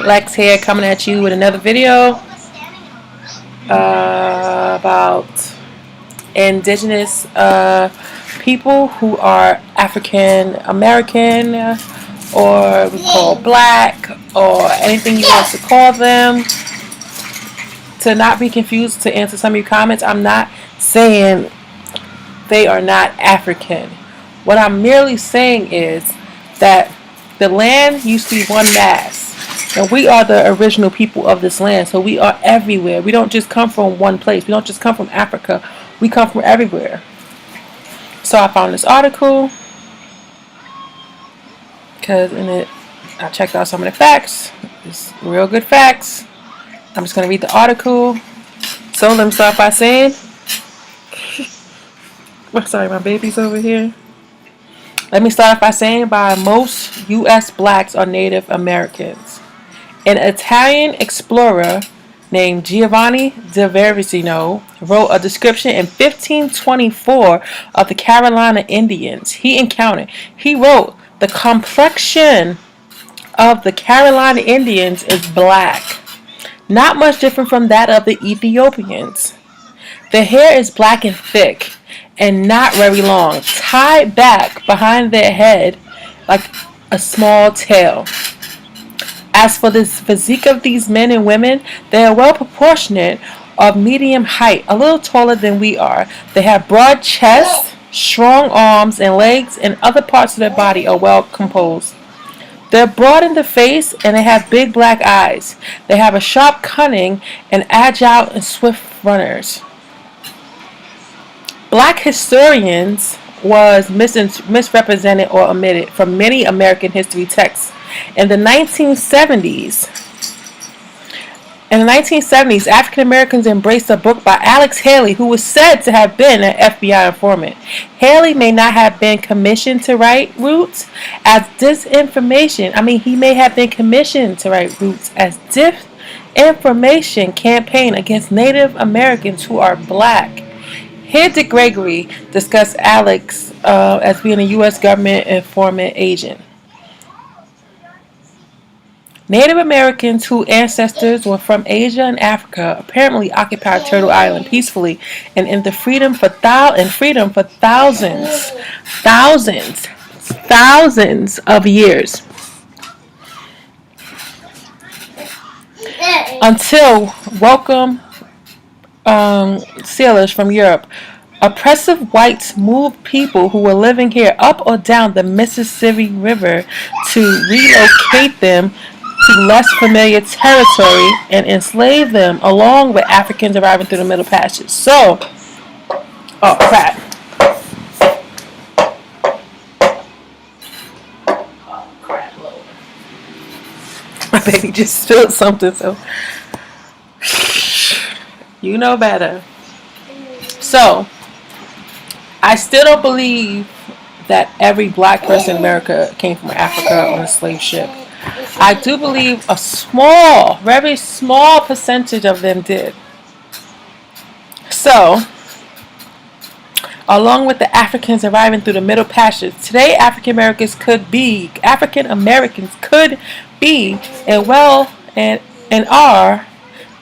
Lex here, coming at you with another video about indigenous people who are African American, or we call black, or anything you want to call them. To not be confused, to answer some of your comments, I'm not saying they are not African. What I'm merely saying is that the land used to be one mass, and we are the original people of this land, so we are everywhere. We don't just come from one place. We don't just come from Africa. We come from everywhere. So I found this article because in it I checked out some of the facts. It's real good facts. I'm just going to read the article. So let me start by saying, sorry, my baby's over here. Let me start off by saying most U.S. blacks are Native Americans. An Italian explorer named Giovanni da Verrazano wrote a description in 1524 of the Carolina Indians he encountered. He wrote, "The complexion of the Carolina Indians is black, not much different from that of the Ethiopians. The hair is black and thick, and not very long, tied back behind their head like a small tail. As for the physique of these men and women, they are well proportionate, of medium height, a little taller than we are. They have broad chests, strong arms and legs, and other parts of their body are well composed. They're broad in the face, and they have big black eyes. They have a sharp cunning and agile and swift runners." Black historians was misrepresented or omitted from many American history texts. In the 1970s, African Americans embraced a book by Alex Haley, who was said to have been an FBI informant. Haley may not have been commissioned to write Roots as disinformation. He may have been commissioned to write Roots as disinformation campaign against Native Americans who are black. Here, Dick Gregory discussed Alex as being a U.S. government informant agent. Native Americans whose ancestors were from Asia and Africa apparently occupied Turtle Island peacefully and in freedom for thousands of years, until welcome sailors from Europe. Oppressive whites moved people who were living here up or down the Mississippi River to relocate them to less familiar territory and enslave them, along with Africans arriving through the Middle Passage. So, oh crap. Oh crap, Lord. My baby just spilled something, so you know better. So, I still don't believe that every black person in America came from Africa on a slave ship. I do believe a small, very small percentage of them did. So, along with the Africans arriving through the Middle Passage, today African Americans could be and are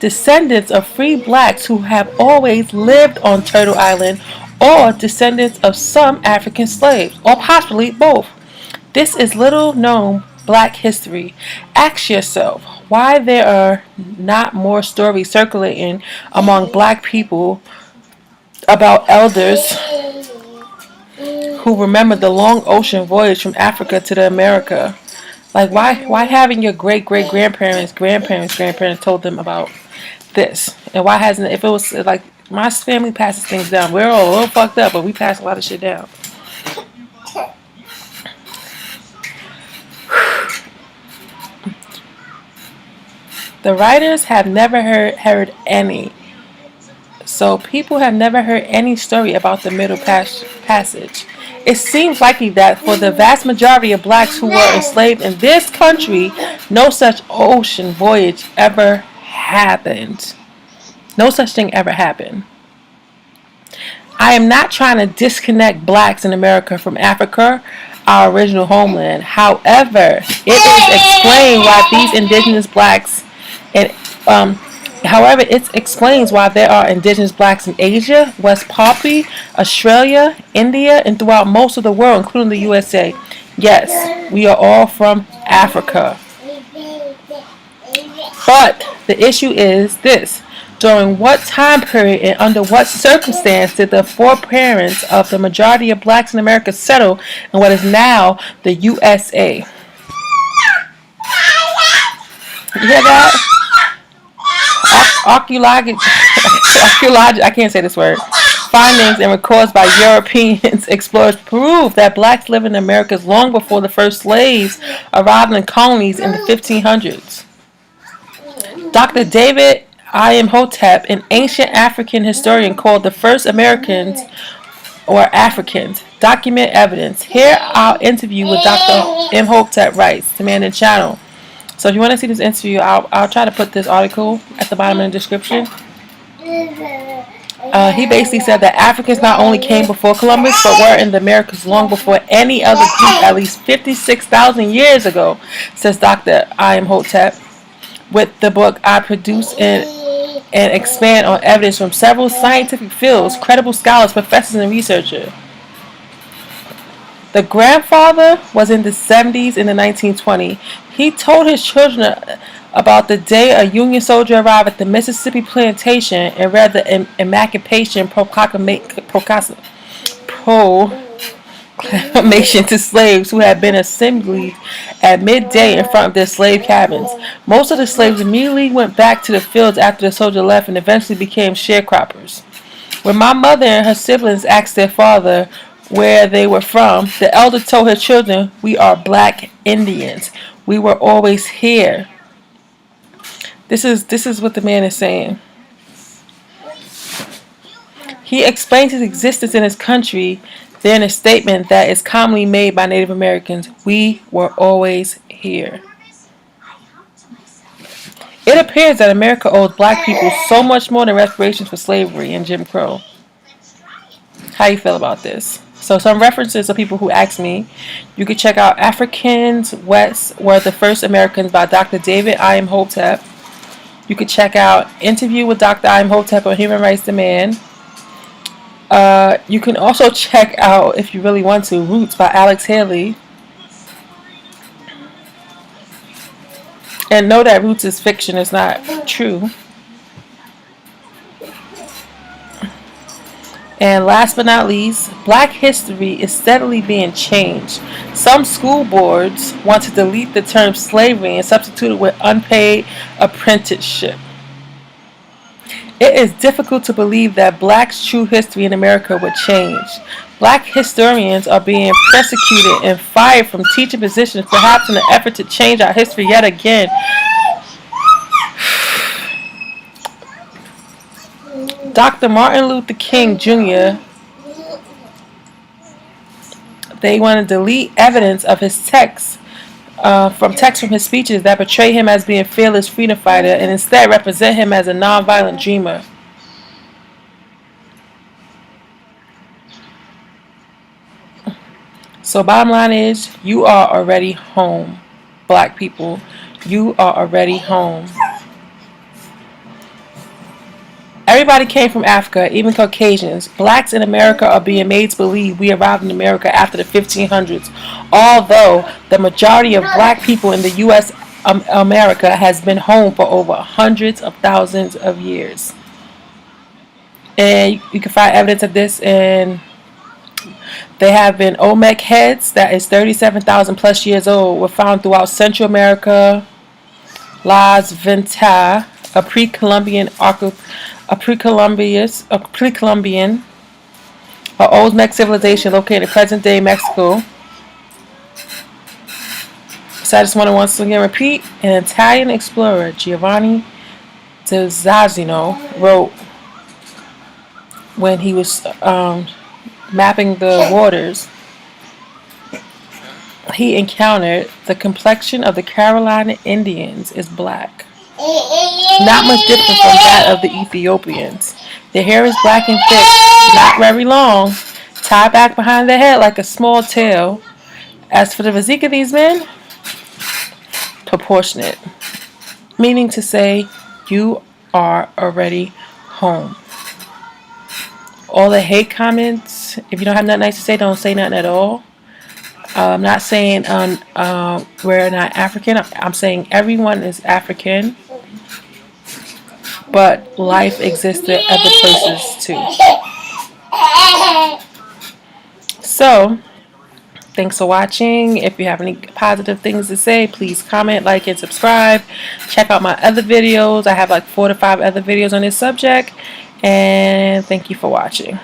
descendants of free blacks who have always lived on Turtle Island, or descendants of some African slaves, or possibly both. This is little known black history. Ask yourself why there are not more stories circulating among black people about elders who remember the long ocean voyage from Africa to the America. Like, why haven't your grandparents told them about this? And why hasn't, if it was like my family passes things down, we're all a little fucked up, but we pass a lot of shit down. The writers have never heard any. So people have never heard any story about the Middle Passage. It seems likely that for the vast majority of blacks who were enslaved in this country, no such ocean voyage ever happened. No such thing ever happened. I am not trying to disconnect blacks in America from Africa. our original homeland. However, it is explained why these indigenous blacks and um, however, it explains why there are indigenous blacks in Asia, West Papua, Australia, India, and throughout most of the world, including the USA. Yes, we are all from Africa. But the issue is this. During what time period and under what circumstance did the foreparents of the majority of blacks in America settle in what is now the USA? You hear that? Archaeological, I can't say this word. Findings and records by Europeans explorers prove that blacks lived in the Americas long before the first slaves arrived in colonies in the 1500s. Dr. David Imhotep, an ancient African historian, called the first Americans or Africans. Document evidence. Here our interview with Dr. Imhotep writes, Demand and Channel. So if you want to see this interview, I'll try to put this article at the bottom of the description. He basically said that Africans not only came before Columbus, but were in the Americas long before any other group, at least 56,000 years ago, says Dr. Imhotep. With the book, I produce and expand on evidence from several scientific fields, credible scholars, professors, and researchers. The grandfather was in the 70s in the 1920s. He told his children about the day a Union soldier arrived at the Mississippi plantation and read the Emancipation Proclamation to slaves who had been assembled at midday in front of their slave cabins. Most of the slaves immediately went back to the fields after the soldier left and eventually became sharecroppers. When my mother and her siblings asked their father where they were from, the elder told her children, "We are black Indians. We were always here." This is what the man is saying. He explains his existence in his country there in a statement that is commonly made by Native Americans. We were always here. It appears that America owes black people so much more than reparations for slavery and Jim Crow. How you feel about this? So some references of people who asked me. You could check out Africans West Were the First Americans by Dr. David Imhotep. You could check out Interview with Dr. Imhotep on Human Rights Demand. You can also check out, if you really want to, Roots by Alex Haley. And know that Roots is fiction, it's not true. And last but not least, black history is steadily being changed. Some school boards want to delete the term slavery and substitute it with unpaid apprenticeship. It is difficult to believe that blacks' true history in America would change. Black historians are being persecuted and fired from teaching positions, perhaps in an effort to change our history yet again. Dr. Martin Luther King Jr., they want to delete evidence of his texts from his speeches that portray him as being a fearless freedom fighter and instead represent him as a nonviolent dreamer. So bottom line is, you are already home, black people. You are already home. Everybody came from Africa, even Caucasians. Blacks in America are being made to believe we arrived in America after the 1500s, although the majority of black people in the U.S. America has been home for over hundreds of thousands of years. And you can find evidence of this in, they have been Olmec heads that is 37,000 plus years old, were found throughout Central America, Las Ventas, a pre-Columbian Olmec civilization located in present-day Mexico. So I just want to once again repeat, an Italian explorer, Giovanni de Zazzino, wrote when he was mapping the waters, he encountered the complexion of the Carolina Indians is black. Not much different from that of the Ethiopians. Their hair is black and thick, not very long, tied back behind their head like a small tail. As for the physique of these men, proportionate, meaning to say you are already home. All the hate comments, if you don't have nothing nice to say, don't say nothing at all. I'm not saying we're not African. I'm saying everyone is African, but life exists at other places too. So, thanks for watching. If you have any positive things to say, please comment, like, and subscribe. Check out my other videos. I have like 4 to 5 other videos on this subject. And thank you for watching.